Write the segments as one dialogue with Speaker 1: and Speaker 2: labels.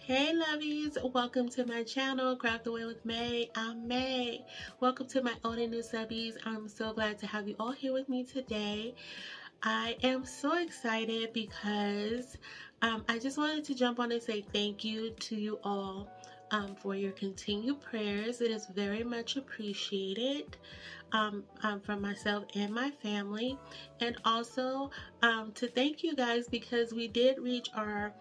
Speaker 1: Hey lovies, welcome to my channel, Craft Away with May. I'm May. Welcome to my old and new subbies. I'm so glad to have you all here with me today. I am so excited because I just wanted to jump on and say thank you to you all for your continued prayers. It is very much appreciated from myself and my family. And also to thank you guys because we did reach our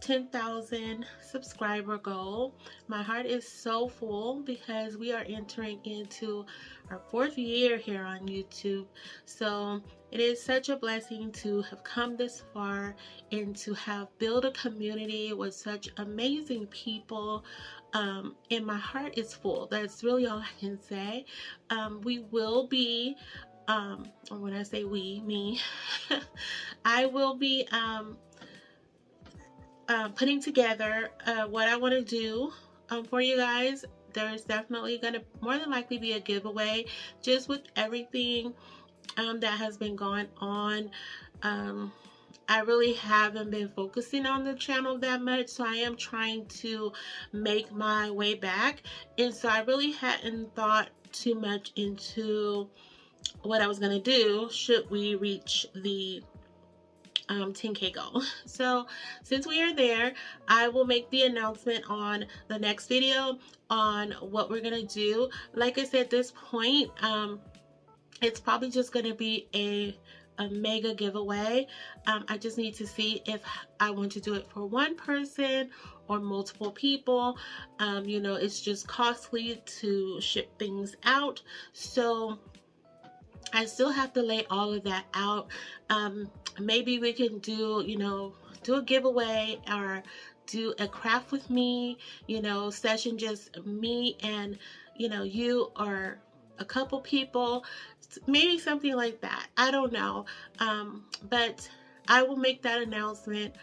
Speaker 1: 10,000 subscriber goal. My heart is so full because we are entering into our 4th year here on YouTube. So it is such a blessing to have come this far and to have built a community with such amazing people. And my heart is full. That's really all I can say. We will be, or when I say we, me, I will be putting together what I want to do for you guys. There's definitely going to more than likely be a giveaway just with everything that has been going on. I really haven't been focusing on the channel that much, so I am trying to make my way back, and so I really hadn't thought too much into what I was going to do should we reach the 10K goal. So since we are there, I will make the announcement on the next video on what we're gonna do. Like I said, at this point it's probably just gonna be a mega giveaway. I just need to see if I want to do it for one person or multiple people. You know, it's just costly to ship things out, so I still have to lay all of that out. Maybe we can do, you know, do a giveaway or do a craft with me, you know, session, just me and, you know, you or a couple people, maybe something like that. I don't know. But I will make that announcement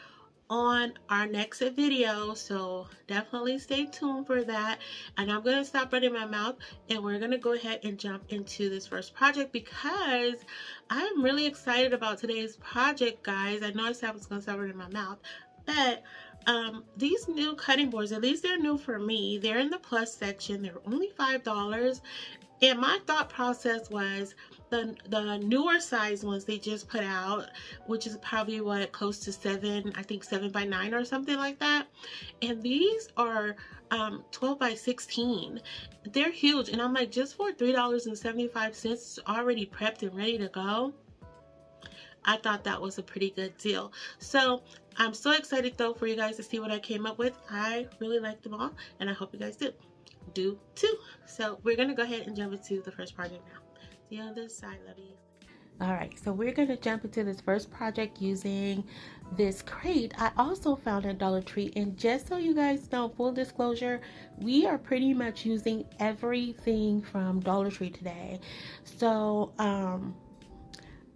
Speaker 1: on our next video, so definitely stay tuned for that. And I'm gonna stop running my mouth and we're gonna go ahead and jump into this first project because I'm really excited about today's project, guys. I know I said I was gonna stop running my mouth, but these new cutting boards, at least they're new for me, they're in the plus section. They're only $5, and my thought process was the newer size ones they just put out, which is probably what, close to 7, I think 7 by 9 or something like that, and these are 12 by 16. They're huge, and I'm like, just for $3.75 already prepped and ready to go, I thought that was a pretty good deal. So I'm so excited though for you guys to see what I came up with. I really like them all, and I hope you guys do too. So we're gonna go ahead and jump into the first project now. See you on this side, lovies. All right, so we're gonna jump into this first project using this crate I also found at Dollar Tree. And just so you guys know, full disclosure, we are pretty much using everything from Dollar Tree today. So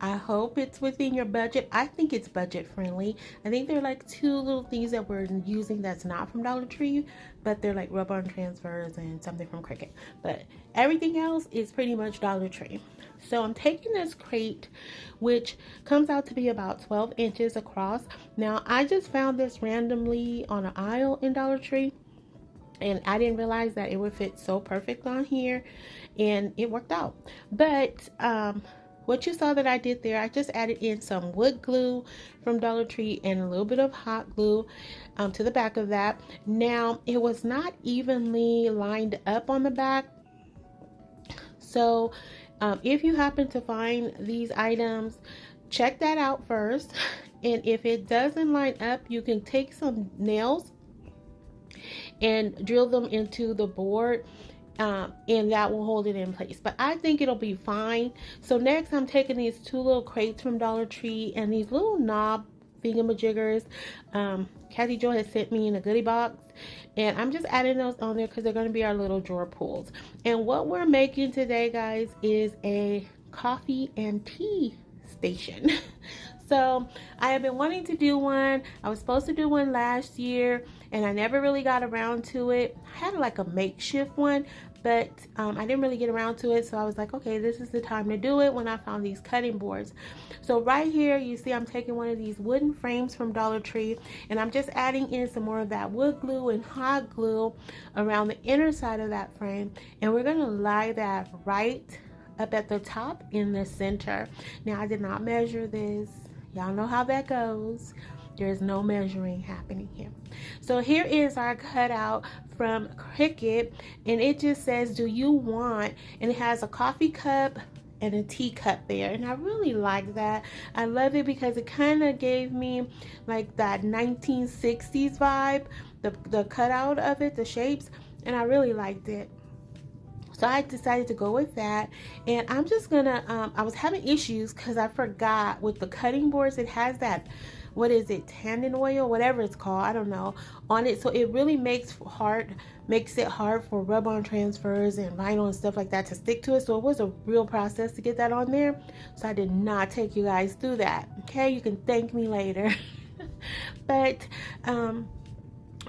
Speaker 1: I hope it's within your budget. I think it's budget friendly. I think there are like 2 little things that we're using that's not from Dollar Tree, but they're like rub-on transfers and something from Cricut. But everything else is pretty much Dollar Tree. So I'm taking this crate, which comes out to be about 12 inches across. Now, I just found this randomly on an aisle in Dollar Tree, and I didn't realize that it would fit so perfect on here, and it worked out. But what you saw that I did there, I just added in some wood glue from Dollar Tree and a little bit of hot glue to the back of that. Now, it was not evenly lined up on the back, so if you happen to find these items, check that out first. And if it doesn't line up, you can take some nails and drill them into the board, and that will hold it in place. But I think it'll be fine. So next, I'm taking these 2 little crates from Dollar Tree and these little knob thingamajiggers Kathy Jo has sent me in a goodie box, and I'm just adding those on there because they're going to be our little drawer pulls. And what we're making today, guys, is a coffee and tea station. So I have been wanting to do one. I was supposed to do one last year and I never really got around to it. I had like a makeshift one, but I didn't really get around to it. So I was like, okay, this is the time to do it when I found these cutting boards. So right here, you see I'm taking one of these wooden frames from Dollar Tree and I'm just adding in some more of that wood glue and hot glue around the inner side of that frame. And we're gonna lie that right up at the top in the center. Now I did not measure this. Y'all know how that goes. There's no measuring happening here. So here is our cutout from Cricut, and it just says, do you want, and it has a coffee cup and a teacup there, and I really like that. I love it because it kind of gave me like that 1960s vibe, the cutout of it, the shapes, and I really liked it. So I decided to go with that, and I'm just gonna, I was having issues because I forgot with the cutting boards, it has that, what is it, tannin oil, whatever it's called, I don't know, on it. So it really makes it hard for rub-on transfers and vinyl and stuff like that to stick to it. So it was a real process to get that on there. So I did not take you guys through that. Okay, you can thank me later. But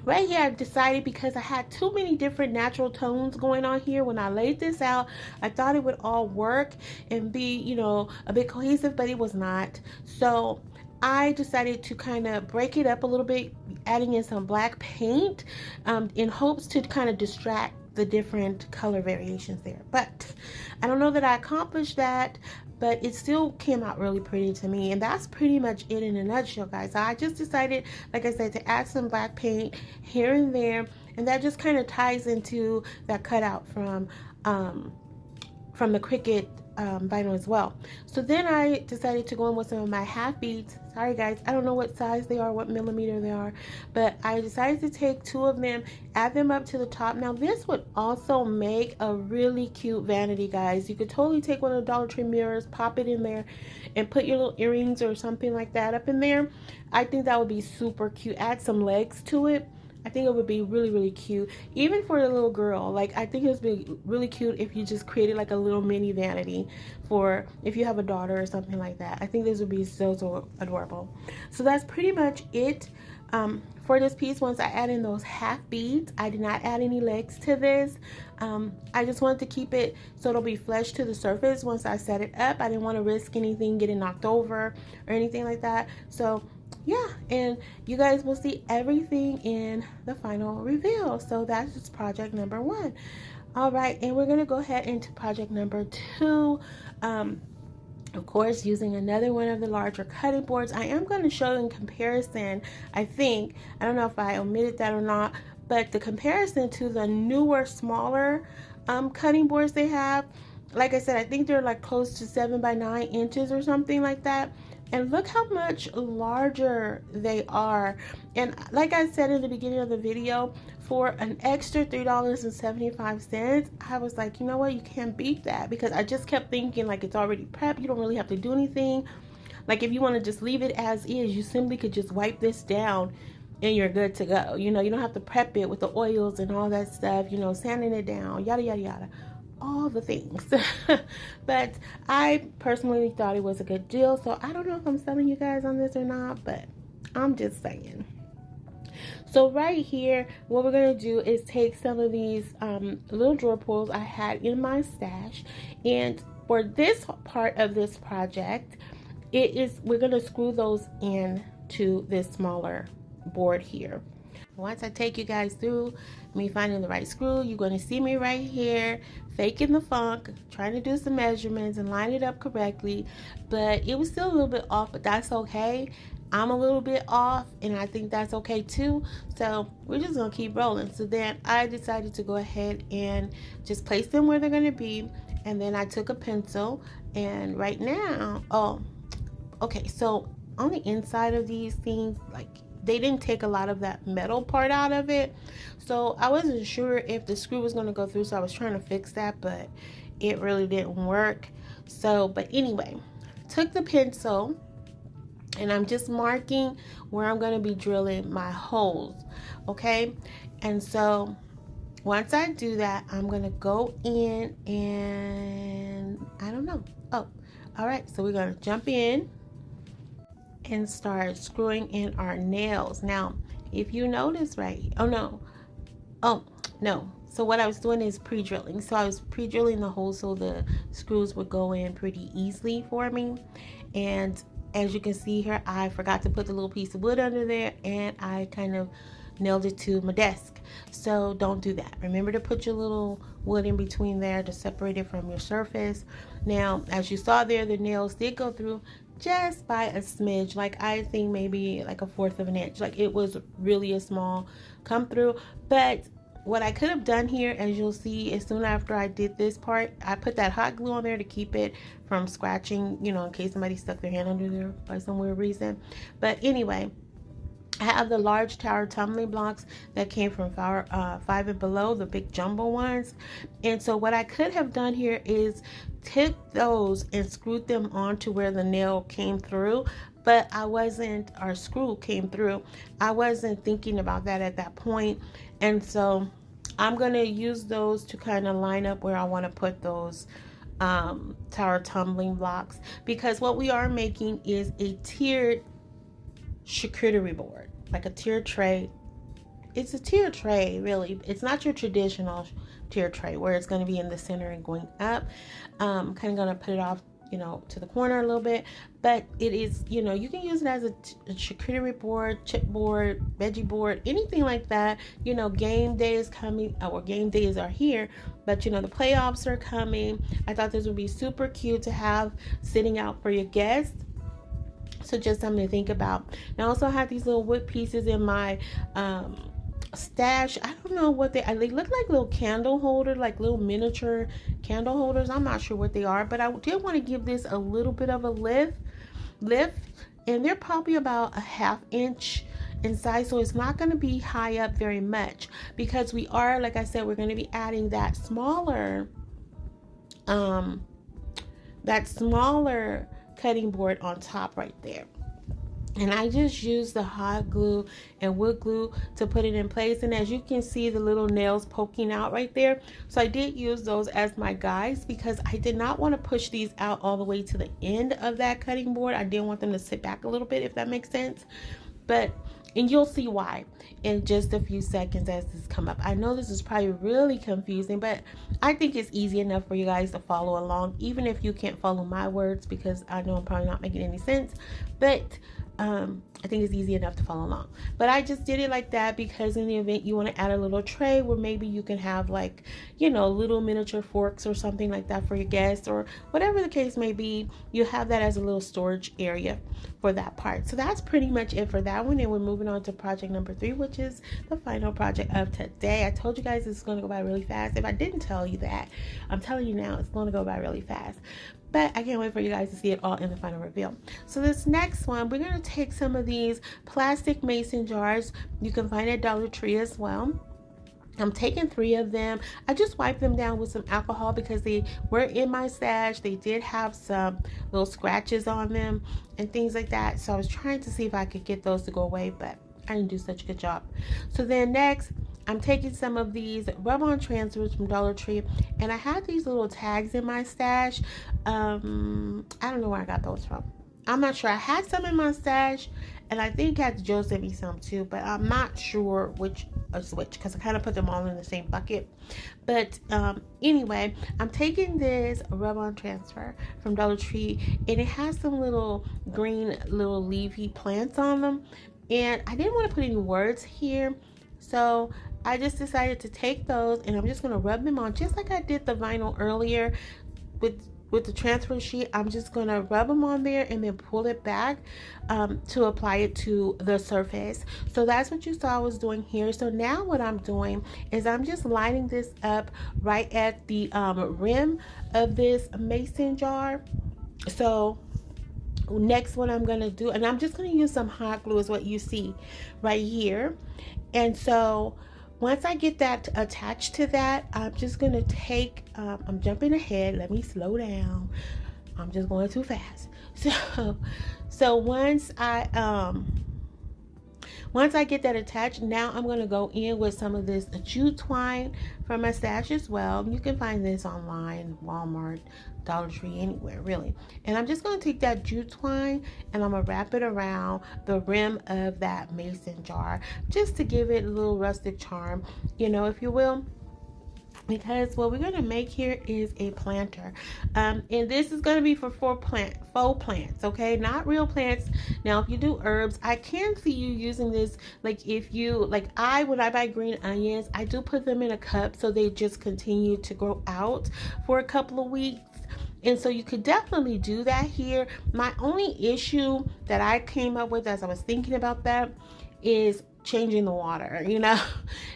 Speaker 1: right here, I've decided, because I had too many different natural tones going on here when I laid this out, I thought it would all work and be, you know, a bit cohesive, but it was not. So I decided to kind of break it up a little bit, adding in some black paint in hopes to kind of distract the different color variations there. But I don't know that I accomplished that, but it still came out really pretty to me. And that's pretty much it in a nutshell, guys. I just decided, like I said, to add some black paint here and there, and that just kind of ties into that cutout from the Cricut vinyl as well. So then I decided to go in with some of my half beads. Sorry guys, I don't know what size they are, what millimeter they are, but I decided to take 2 of them, add them up to the top. Now this would also make a really cute vanity, guys. You could totally take one of the Dollar Tree mirrors, pop it in there, and put your little earrings or something like that up in there. I think that would be super cute. Add some legs to it. I think it would be really, really cute. Even for the little girl, like, I think it would be really cute if you just created like a little mini vanity for if you have a daughter or something like that. I think this would be so, so adorable. So that's pretty much it for this piece. Once I add in those half beads, I did not add any legs to this. I just wanted to keep it so it'll be flush to the surface once I set it up. I didn't want to risk anything getting knocked over or anything like that. So yeah, and you guys will see everything in the final reveal. So that's just project number 1. All right, and we're gonna go ahead into project number 2. Of course, using another one of the larger cutting boards. I am going to show in comparison, I think, I don't know if I omitted that or not, but the comparison to the newer, smaller cutting boards they have. Like I said, I think they're like close to 7 by 9 inches or something like that. And look how much larger they are. And like I said in the beginning of the video, for an extra $3.75, I was like, you know what, you can't beat that, because I just kept thinking like it's already prepped. You don't really have to do anything. Like if you want to just leave it as is, you simply could just wipe this down and you're good to go. You know, you don't have to prep it with the oils and all that stuff, you know, sanding it down, yada, yada, yada. All the things. But I personally thought it was a good deal, so I don't know if I'm selling you guys on this or not, but I'm just saying. So right here, what we're going to do is take some of these little drawer pulls I had in my stash, and for this part of this project, we're going to screw those in to this smaller board here. Once I take you guys through me finding the right screw, you're going to see me right here faking the funk, trying to do some measurements and line it up correctly, but it was still a little bit off, but that's okay. I'm a little bit off, and I think that's okay too, so we're just going to keep rolling. So then I decided to go ahead and just place them where they're going to be, and then I took a pencil, and right now, okay, so on the inside of these things, like, they didn't take a lot of that metal part out of it, so I wasn't sure if the screw was going to go through, so I was trying to fix that, but it really didn't work. So, but anyway, took the pencil and I'm just marking where I'm going to be drilling my holes, okay? And so once I do that, I'm going to go in and I don't know. Oh, all right, so we're going to jump in. and start screwing in our nails. Now, if you notice right, oh no. So what I was doing is pre-drilling. So I was pre-drilling the hole so the screws would go in pretty easily for me. And as you can see here, I forgot to put the little piece of wood under there, and I kind of nailed it to my desk. So don't do that. Remember to put your little wood in between there to separate it from your surface. Now, as you saw there, the nails did go through just by a smidge, like I think maybe like 1/4 of an inch. Like it was really a small come through. But what I could have done here, as you'll see, as soon after I did this part, I put that hot glue on there to keep it from scratching, you know, in case somebody stuck their hand under there by some weird reason. But anyway, I have the large tower tumbling blocks that came from 5 and below, the big jumbo ones. And so what I could have done here is took those and screwed them onto where the nail came through, but I wasn't, our screw came through. I wasn't thinking about that at that point. And so I'm going to use those to kind of line up where I want to put those tower tumbling blocks, because what we are making is a tiered charcuterie board, like a tiered tray. It's a tiered tray, really. It's not your traditional tiered tray where it's going to be in the center and going up. Kind of going to put it off, you know, to the corner a little bit, but it is, you know, you can use it as a charcuterie board, chipboard, veggie board, anything like that. You know, game day is coming, or game days are here, but you know, the playoffs are coming. I thought this would be super cute to have sitting out for your guests. So just something to think about. And I also have these little wood pieces in my stash. I don't know what they look like, little candle holder, like little miniature candle holders. I'm not sure what they are, but I did want to give this a little bit of a lift, and they're probably about 1/2 inch in size, so it's not going to be high up very much, because we are, like I said, we're going to be adding that smaller cutting board on top right there. And I just used the hot glue and wood glue to put it in place. And as you can see, the little nails poking out right there. So I did use those as my guides, because I did not want to push these out all the way to the end of that cutting board. I didn't want them to sit back a little bit, if that makes sense. But, and you'll see why in just a few seconds as this come up. I know this is probably really confusing, but I think it's easy enough for you guys to follow along, even if you can't follow my words, because I know I'm probably not making any sense. But I think it's easy enough to follow along. But I just did it like that because in the event you want to add a little tray where maybe you can have, like, you know, little miniature forks or something like that for your guests, or whatever the case may be, you have that as a little storage area for that part. So that's pretty much it for that one. And we're moving on to project number 3, which is the final project of today. I told you guys it's going to go by really fast. If I didn't tell you that, I'm telling you now, it's going to go by really fast. But I can't wait for you guys to see it all in the final reveal. So this next one, we're going to take some of these plastic mason jars. You can find at Dollar Tree as well. I'm taking 3 of them. I just wiped them down with some alcohol because they were in my stash. They did have some little scratches on them and things like that. So I was trying to see if I could get those to go away, but I didn't do such a good job. So then next, I'm taking some of these rub-on transfers from Dollar Tree, and I had these little tags in my stash. I don't know where I got those from. I'm not sure. I had some in my stash, and I think Cat Joe sent me some too, but I'm not sure which is which because I kind of put them all in the same bucket. But anyway, I'm taking this rub-on transfer from Dollar Tree, and it has some little green little leafy plants on them, and I didn't want to put any words here, so I just decided to take those and I'm just going to rub them on just like I did the vinyl earlier with the transfer sheet. I'm just going to rub them on there and then pull it back to apply it to the surface. So that's what you saw I was doing here. So now what I'm doing is I'm just lining this up right at the rim of this mason jar. So next what I'm going to do, and I'm just going to use some hot glue is what you see right here. And so once I get that attached to that, I'm just going to take, I'm jumping ahead. Let me slow down. I'm just going too fast. So once Once I get that attached, now I'm going to go in with some of this jute twine from my stash as well. You can find this online, Walmart, Dollar Tree, anywhere really. And I'm just going to take that jute twine and I'm going to wrap it around the rim of that mason jar just to give it a little rustic charm, you know, if you will. Because what we're going to make here is a planter, and this is going to be for faux plants, okay, not real plants. Now if you do herbs, I can see you using this, like if you like, when I buy green onions, I do put them in a cup so they just continue to grow out for a couple of weeks. And so you could definitely do that here. My only issue that I came up with as I was thinking about that is changing the water, you know.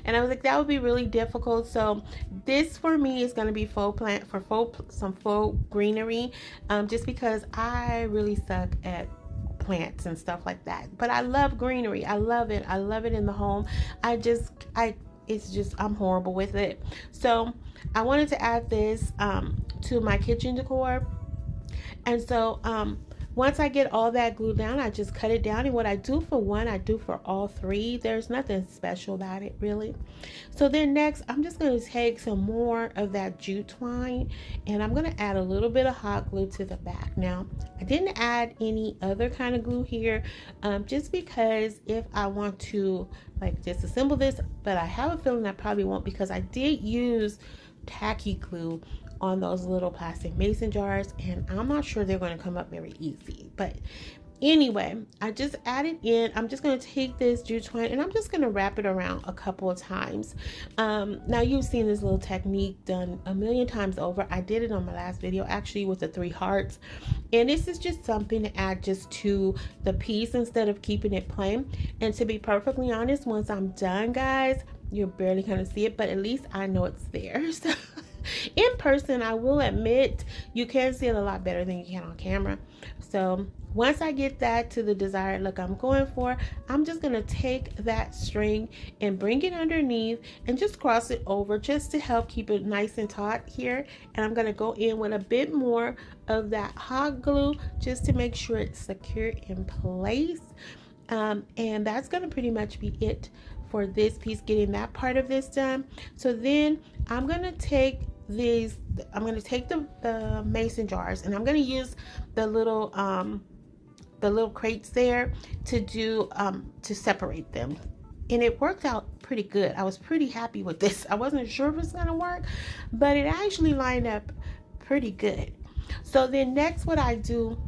Speaker 1: And I was like, that would be really difficult. So this for me is going to be faux plant for some faux greenery, just because I really suck at plants and stuff like that. But I love greenery. I love it in the home. It's just I'm horrible with it. So I wanted to add this to my kitchen decor. And so once I get all that glued down, I just cut it down. And what I do for one, I do for all three. There's nothing special about it, really. So then next, I'm just going to take some more of that jute twine and I'm going to add a little bit of hot glue to the back. Now, I didn't add any other kind of glue here, just because if I want to like disassemble this, but I have a feeling I probably won't, because I did use tacky glue on those little plastic mason jars and I'm not sure they're going to come up very easy. But anyway, I just added in, I'm just going to take this jute twine and I'm just going to wrap it around a couple of times. Now you've seen this little technique done a million times over. I did it on my last video actually with the 3 hearts, and this is just something to add just to the piece instead of keeping it plain. And to be perfectly honest, once I'm done, guys, you're barely going to see it, but at least I know it's there. So in person, I will admit, you can see it a lot better than you can on camera. So once I get that to the desired look I'm going for, I'm just going to take that string and bring it underneath and just cross it over just to help keep it nice and taut here. And I'm going to go in with a bit more of that hot glue just to make sure it's secure in place. And that's going to pretty much be it for this piece, getting that part of this done. So then I'm going to take the mason jars and I'm going to use the little crates there to do to separate them, and it worked out pretty good. I was pretty happy with this. I wasn't sure if it was going to work, but it actually lined up pretty good. So then next, what I do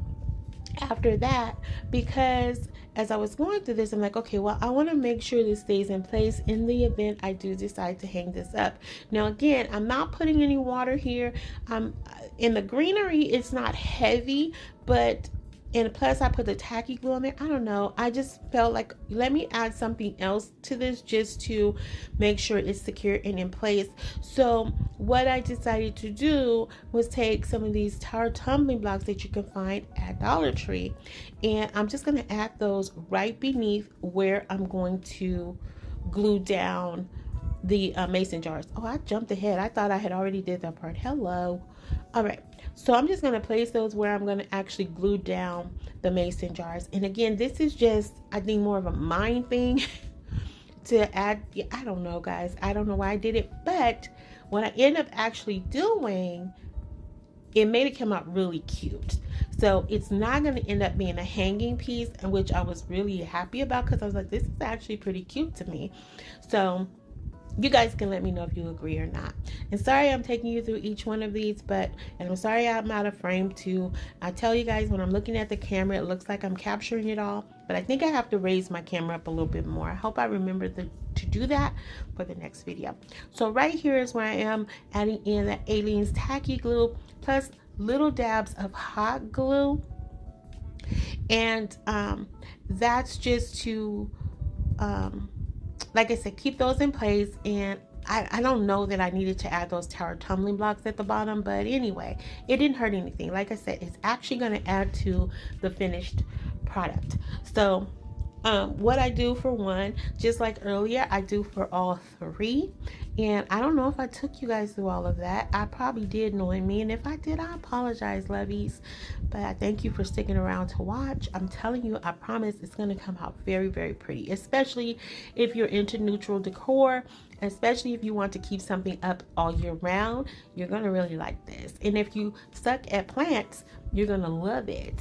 Speaker 1: after that, because as I was going through this, I'm like, okay, well, I want to make sure this stays in place in the event I do decide to hang this up. Now, again, I'm not putting any water here. In the greenery, it's not heavy, and plus I put the tacky glue on there. I don't know. I just felt like, let me add something else to this just to make sure it's secure and in place. So what I decided to do was take some of these tower tumbling blocks that you can find at Dollar Tree, and I'm just going to add those right beneath where I'm going to glue down the mason jars. Oh, I jumped ahead. I thought I had already did that part. Hello. All right. So I'm just going to place those where I'm going to actually glue down the mason jars. And again, this is just, I think, more of a mind thing to add. I don't know, guys. I don't know why I did it. But what I end up actually doing, it made it come out really cute. So it's not going to end up being a hanging piece, and which I was really happy about, because I was like, this is actually pretty cute to me. So you guys can let me know if you agree or not. And sorry I'm taking you through each one of these, and I'm sorry I'm out of frame too. I tell you guys, when I'm looking at the camera, it looks like I'm capturing it all, but I think I have to raise my camera up a little bit more. I hope I remember to do that for the next video. So right here is where I am adding in the Aleene's tacky glue plus little dabs of hot glue, and that's just to like I said, keep those in place. And I don't know that I needed to add those tower tumbling blocks at the bottom, but anyway, it didn't hurt anything. Like I said, it's actually going to add to the finished product. So what I do for one, just like earlier, I do for all three. And I don't know if I took you guys through all of that. I probably did, knowing me. And if I did, I apologize, lovies. But I thank you for sticking around to watch. I'm telling you, I promise it's going to come out very, very pretty. Especially if you're into neutral decor. Especially if you want to keep something up all year round. You're going to really like this. And if you suck at plants, you're going to love it.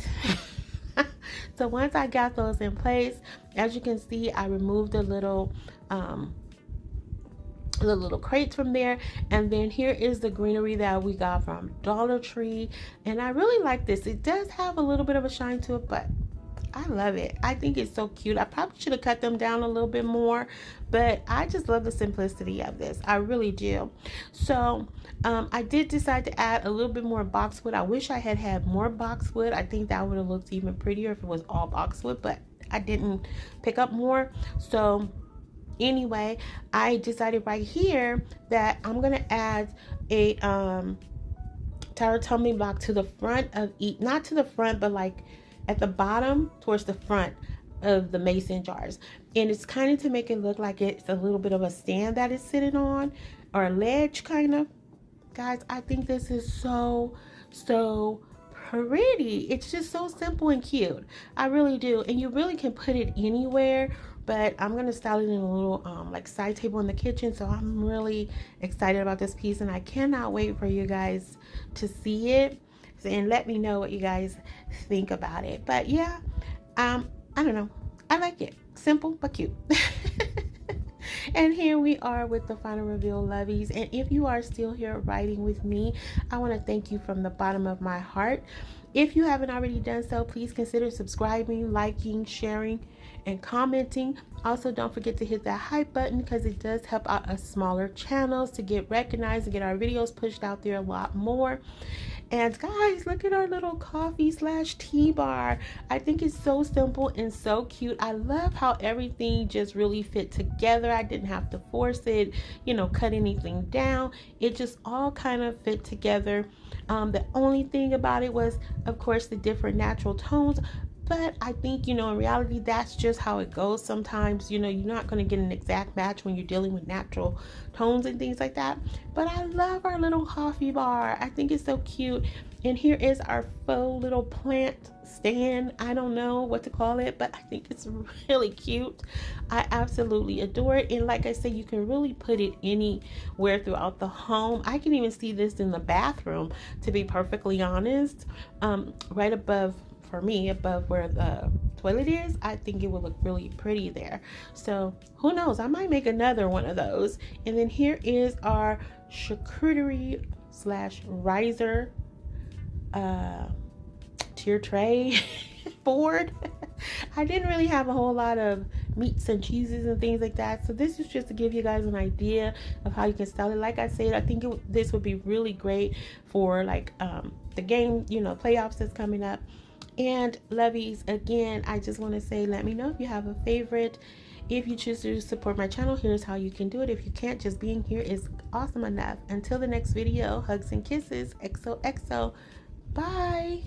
Speaker 1: So once I got those in place, as you can see, I removed the little crates from there, and then here is the greenery that we got from Dollar Tree, and I really like this. It does have a little bit of a shine to it, but I love it. I think it's so cute. I probably should have cut them down a little bit more, but I just love the simplicity of this. I really do. So I did decide to add a little bit more boxwood. I wish I had more boxwood. I think that would have looked even prettier if it was all boxwood, but I didn't pick up more. So anyway, I decided right here that I'm gonna add a tower tumbling block to the front of each, not to the front, but like at the bottom towards the front of the mason jars. And it's kind of to make it look like it's a little bit of a stand that it's sitting on, or a ledge kind of. Guys, I think this is so pretty. It's just so simple and cute. I really do. And you really can put it anywhere, but I'm gonna style it in a little like side table in the kitchen. So I'm really excited about this piece, and I cannot wait for you guys to see it and let me know what you guys think about it. But yeah, I don't know, I like it. Simple but cute. And here we are with the final reveal, lovies. And if you are still here writing with me, I want to thank you from the bottom of my heart. If you haven't already done so, please consider subscribing, liking, sharing, and commenting. Also, don't forget to hit that hype button, because it does help out us smaller channels to get recognized and get our videos pushed out there a lot more. And guys, look at our little coffee/tea bar. I think it's so simple and so cute. I love how everything just really fit together. I didn't have to force it, you know, cut anything down. It just all kind of fit together. The only thing about it was, of course, the different natural tones. But I think, you know, in reality, that's just how it goes sometimes. You know, you're not going to get an exact match when you're dealing with natural tones and things like that. But I love our little coffee bar. I think it's so cute. And here is our faux little plant stand. I don't know what to call it, but I think it's really cute. I absolutely adore it. And like I said, you can really put it anywhere throughout the home. I can even see this in the bathroom, to be perfectly honest. Right above, for me, above where the toilet is. I think it would look really pretty there. So who knows, I might make another one of those. And then here is our charcuterie/riser tier tray board. I didn't really have a whole lot of meats and cheeses and things like that, so this is just to give you guys an idea of how you can style it. Like I said, I think this would be really great for like the game, you know, playoffs that's coming up. And lovies, again, I just want to say, let me know if you have a favorite. If you choose to support my channel, here's how you can do it. If you can't, just being here is awesome enough. Until the next video, hugs and kisses. XOXO. Bye.